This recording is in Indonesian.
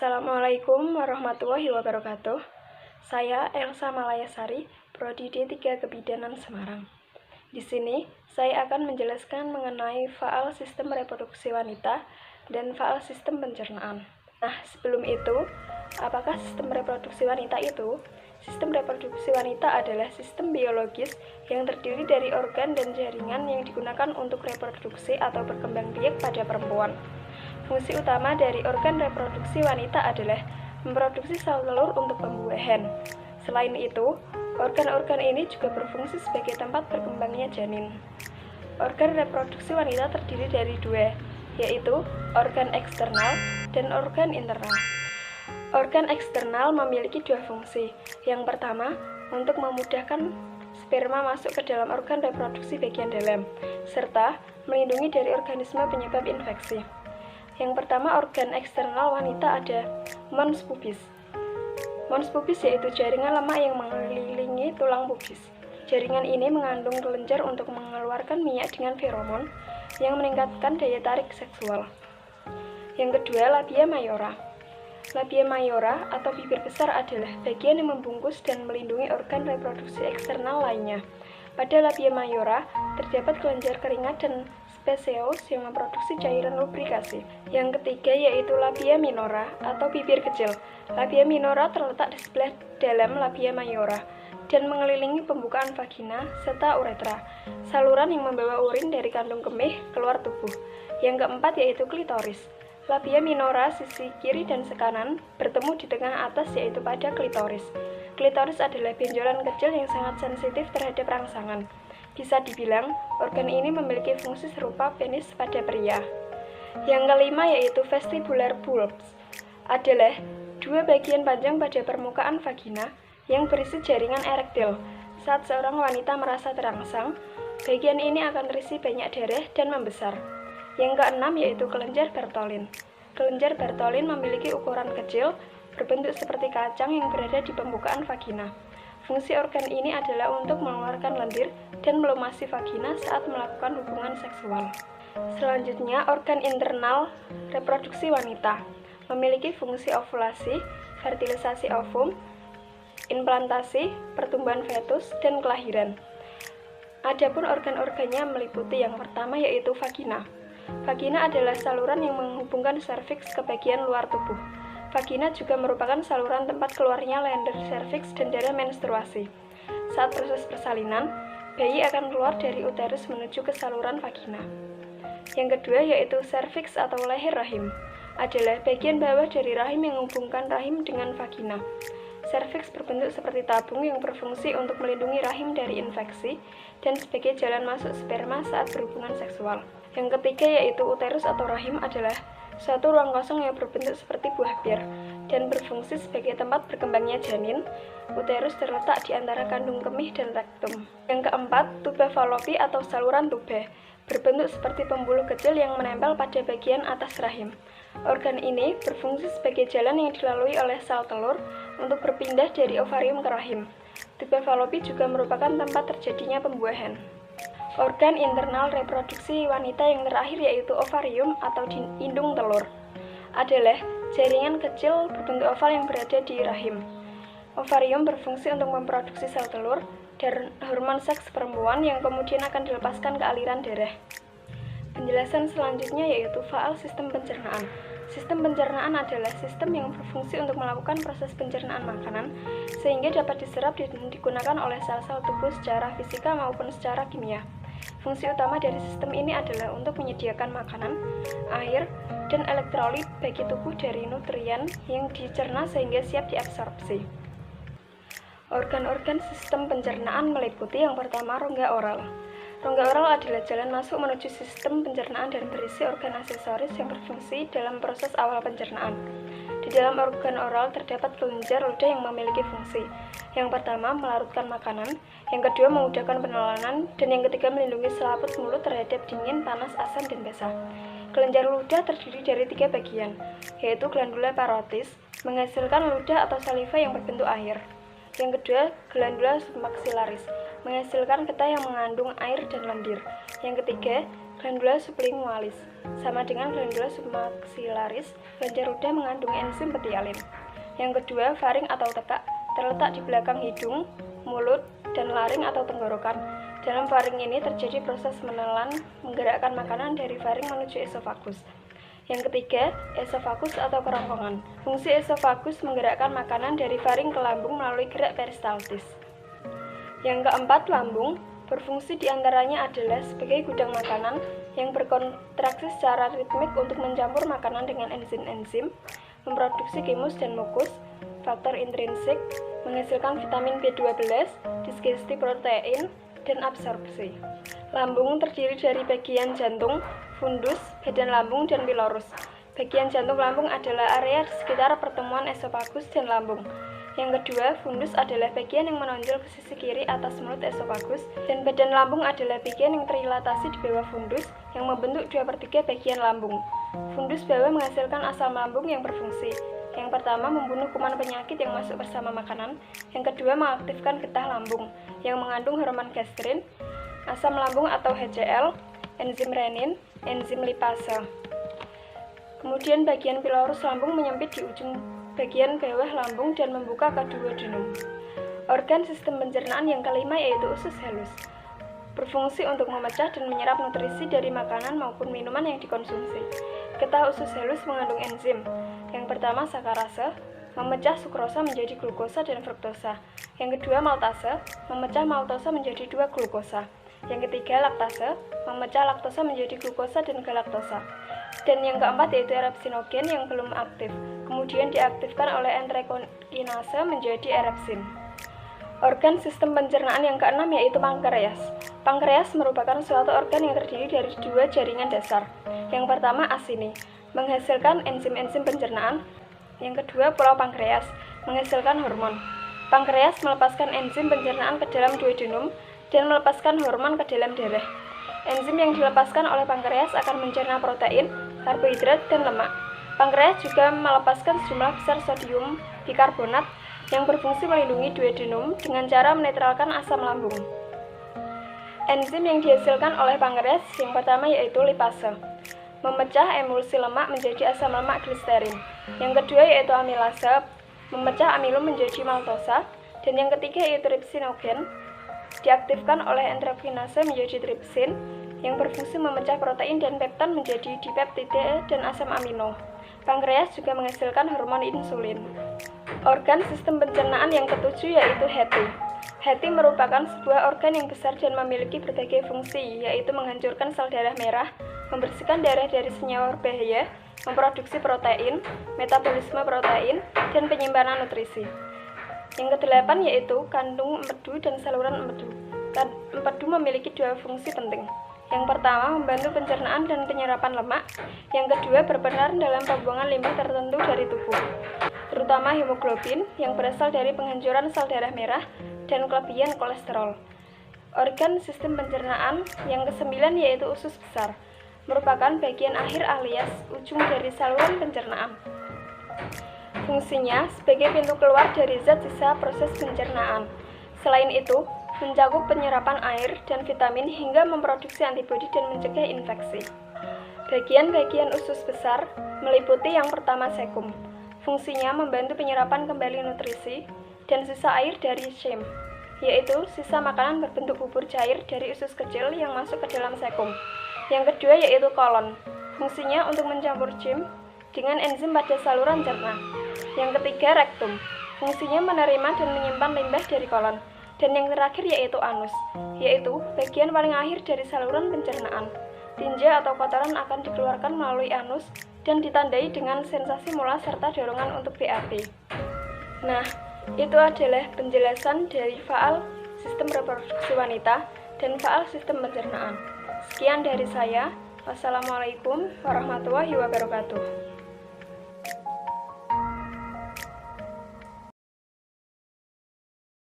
Assalamualaikum warahmatullahi wabarakatuh. Saya Elsa Malayasari, Prodi D3 Kebidanan Semarang. Di sini, saya akan menjelaskan mengenai faal sistem reproduksi wanita dan faal sistem pencernaan. Nah, sebelum itu, apakah sistem reproduksi wanita itu? Sistem reproduksi wanita adalah sistem biologis yang terdiri dari organ dan jaringan yang digunakan untuk reproduksi atau berkembang biak pada perempuan. Fungsi utama dari organ reproduksi wanita adalah memproduksi sel telur untuk pembuahan. Selain itu, organ-organ ini juga berfungsi sebagai tempat berkembangnya janin. Organ reproduksi wanita terdiri dari dua, yaitu organ eksternal dan organ internal. Organ eksternal memiliki dua fungsi. Yang pertama, untuk memudahkan sperma masuk ke dalam organ reproduksi bagian dalam, serta melindungi dari organisme penyebab infeksi. Yang pertama, organ eksternal wanita ada mons pubis. Mons pubis yaitu jaringan lemak yang mengelilingi tulang pubis. Jaringan ini mengandung kelenjar untuk mengeluarkan minyak dengan feromon yang meningkatkan daya tarik seksual. Yang kedua, labia mayora. Labia mayora atau bibir besar adalah bagian yang membungkus dan melindungi organ reproduksi eksternal lainnya. Pada labia mayora terdapat kelenjar keringat dan speseous yang memproduksi cairan lubrikasi. Yang ketiga yaitu labia minora atau bibir kecil. Labia minora terletak di sebelah dalam labia mayora dan mengelilingi pembukaan vagina serta uretra, saluran yang membawa urin dari kandung kemih keluar tubuh. Yang keempat yaitu klitoris. Labia minora sisi kiri dan kanan bertemu di tengah atas yaitu pada klitoris. Klitoris adalah benjolan kecil yang sangat sensitif terhadap rangsangan. Bisa dibilang, organ ini memiliki fungsi serupa penis pada pria. Yang kelima yaitu vestibular bulbs, adalah dua bagian panjang pada permukaan vagina yang berisi jaringan erektil. Saat seorang wanita merasa terangsang, bagian ini akan terisi banyak darah dan membesar. Yang keenam yaitu kelenjar Bartholin. Kelenjar Bartholin memiliki ukuran kecil, berbentuk seperti kacang yang berada di pembukaan vagina. Fungsi organ ini adalah untuk mengeluarkan lendir dan melumasi vagina saat melakukan hubungan seksual. Selanjutnya, organ internal reproduksi wanita memiliki fungsi ovulasi, fertilisasi ovum, implantasi, pertumbuhan fetus, dan kelahiran. Adapun organ-organnya meliputi yang pertama yaitu vagina. Vagina adalah saluran yang menghubungkan serviks ke bagian luar tubuh. Vagina juga merupakan saluran tempat keluarnya leher serviks dan darah menstruasi. Saat proses persalinan, bayi akan keluar dari uterus menuju ke saluran vagina. Yang kedua yaitu serviks atau leher rahim, adalah bagian bawah dari rahim yang menghubungkan rahim dengan vagina. Serviks berbentuk seperti tabung yang berfungsi untuk melindungi rahim dari infeksi dan sebagai jalan masuk sperma saat berhubungan seksual. Yang ketiga yaitu uterus atau rahim adalah suatu ruang kosong yang berbentuk seperti buah bir dan berfungsi sebagai tempat berkembangnya janin. Uterus terletak di antara kandung kemih dan rektum. Yang keempat, tuba Fallopi atau saluran tuba, berbentuk seperti pembuluh kecil yang menempel pada bagian atas rahim. Organ ini berfungsi sebagai jalan yang dilalui oleh sel telur untuk berpindah dari ovarium ke rahim. Tuba Fallopi juga merupakan tempat terjadinya pembuahan. Organ internal reproduksi wanita yang terakhir yaitu ovarium atau indung telur, adalah jaringan kecil berbentuk oval yang berada di rahim. Ovarium berfungsi untuk memproduksi sel telur dan hormon seks perempuan yang kemudian akan dilepaskan ke aliran darah. Penjelasan selanjutnya yaitu faal sistem pencernaan. Sistem pencernaan adalah sistem yang berfungsi untuk melakukan proses pencernaan makanan sehingga dapat diserap dan digunakan oleh sel-sel tubuh secara fisika maupun secara kimia. Fungsi utama dari sistem ini adalah untuk menyediakan makanan, air, dan elektrolit bagi tubuh dari nutrien yang dicerna sehingga siap diabsorpsi. Organ-organ sistem pencernaan meliputi yang pertama rongga oral. Rongga oral adalah jalan masuk menuju sistem pencernaan dan berisi organ aksesoris yang berfungsi dalam proses awal pencernaan. Di dalam organ oral terdapat kelenjar ludah yang memiliki fungsi. Yang pertama, melarutkan makanan, yang kedua, memudahkan penelan, dan yang ketiga, melindungi selaput mulut terhadap dingin, panas, asam, dan basah. Kelenjar ludah terdiri dari 3 bagian, yaitu glandula parotis, menghasilkan ludah atau saliva yang berbentuk air. Yang kedua, glandula submaxillaris, menghasilkan getah yang mengandung air dan lendir. Yang ketiga, Glandula sublingualis sama dengan glandula submaxillaris. Kelenjar ludah mengandung enzim betialin. Yang kedua, faring atau tekak terletak di belakang hidung, mulut, dan laring atau tenggorokan. Dalam faring ini terjadi proses menelan menggerakkan makanan dari faring menuju esofagus. Yang ketiga, esofagus atau kerongkongan. Fungsi esofagus menggerakkan makanan dari faring ke lambung melalui gerak peristaltis. Yang keempat, lambung berfungsi diantaranya adalah sebagai gudang makanan yang berkontraksi secara ritmik untuk mencampur makanan dengan enzim-enzim, memproduksi kimus dan mukus, faktor intrinsik, menghasilkan vitamin B12, digesti protein, dan absorpsi. Lambung terdiri dari bagian jantung, fundus, badan lambung, dan pilorus. Bagian jantung lambung adalah area di sekitar pertemuan esofagus dan lambung. Yang kedua, fundus adalah bagian yang menonjol ke sisi kiri atas mulut esofagus, dan badan lambung adalah bagian yang terilatasi di bawah fundus yang membentuk 2/3 bagian lambung. Fundus bawah menghasilkan asam lambung yang berfungsi. Yang pertama, membunuh kuman penyakit yang masuk bersama makanan. Yang kedua, mengaktifkan getah lambung yang mengandung hormon gastrin, asam lambung atau HCl, enzim renin, enzim lipase. Kemudian bagian pilorus lambung menyempit di ujung bagian bawah lambung dan membuka ke duodenum. Organ sistem pencernaan yang kelima yaitu usus halus. Berfungsi untuk memecah dan menyerap nutrisi dari makanan maupun minuman yang dikonsumsi. Getah usus halus mengandung enzim. Yang pertama, sakarase, memecah sukrosa menjadi glukosa dan fruktosa. Yang kedua, maltase, memecah maltosa menjadi 2 glukosa. Yang ketiga, laktase, memecah laktosa menjadi glukosa dan galaktosa. Dan yang keempat yaitu erepsinogen yang belum aktif, kemudian diaktifkan oleh entrectinase menjadi erepsin. Organ sistem pencernaan yang keenam yaitu pankreas. Pankreas merupakan suatu organ yang terdiri dari 2 jaringan dasar. Yang pertama, asini, menghasilkan enzim-enzim pencernaan. Yang kedua, pulau pankreas, menghasilkan hormon. Pankreas melepaskan enzim pencernaan ke dalam duodenum dan melepaskan hormon ke dalam darah. Enzim yang dilepaskan oleh pankreas akan mencerna protein, karbohidrat, dan lemak. Pankreas juga melepaskan sejumlah besar sodium bikarbonat yang berfungsi melindungi duodenum dengan cara menetralkan asam lambung. Enzim yang dihasilkan oleh pankreas yang pertama yaitu lipase, memecah emulsi lemak menjadi asam lemak gliserin. Yang kedua yaitu amilase, memecah amilum menjadi maltosa. Dan yang ketiga yaitu ribsinogen, diaktifkan oleh entrectinase menjadi tripsin yang berfungsi memecah protein dan peptan menjadi dipeptida dan asam amino. Pankreas juga menghasilkan hormon insulin. Organ sistem pencernaan yang ketujuh yaitu hati. Hati merupakan sebuah organ yang besar dan memiliki berbagai fungsi, yaitu menghancurkan sel darah merah, membersihkan darah dari senyawa berbahaya, memproduksi protein, metabolisme protein, dan penyimpanan nutrisi. Yang kedelapan yaitu kandung empedu dan saluran empedu. Empedu memiliki 2 fungsi penting. Yang pertama, membantu pencernaan dan penyerapan lemak. Yang kedua, berperan dalam pembuangan limbah tertentu dari tubuh, terutama hemoglobin yang berasal dari penghancuran sel darah merah dan kelebihan kolesterol. Organ sistem pencernaan yang kesembilan yaitu usus besar, merupakan bagian akhir alias ujung dari saluran pencernaan. Fungsinya sebagai pintu keluar dari zat sisa proses pencernaan. Selain itu, mencakup penyerapan air dan vitamin hingga memproduksi antibodi dan mencegah infeksi. Bagian-bagian usus besar meliputi yang pertama sekum. Fungsinya membantu penyerapan kembali nutrisi dan sisa air dari chyme, yaitu sisa makanan berbentuk bubur cair dari usus kecil yang masuk ke dalam sekum. Yang kedua yaitu kolon. Fungsinya untuk mencampur chyme dengan enzim pada saluran cerna. Yang ketiga rektum. Fungsinya menerima dan menyimpan limbah dari kolon. Dan yang terakhir yaitu anus, yaitu bagian paling akhir dari saluran pencernaan. Tinja atau kotoran akan dikeluarkan melalui anus dan ditandai dengan sensasi mulas serta dorongan untuk BAB. Nah, itu adalah penjelasan dari faal sistem reproduksi wanita dan faal sistem pencernaan. Sekian dari saya. Wassalamualaikum warahmatullahi wabarakatuh.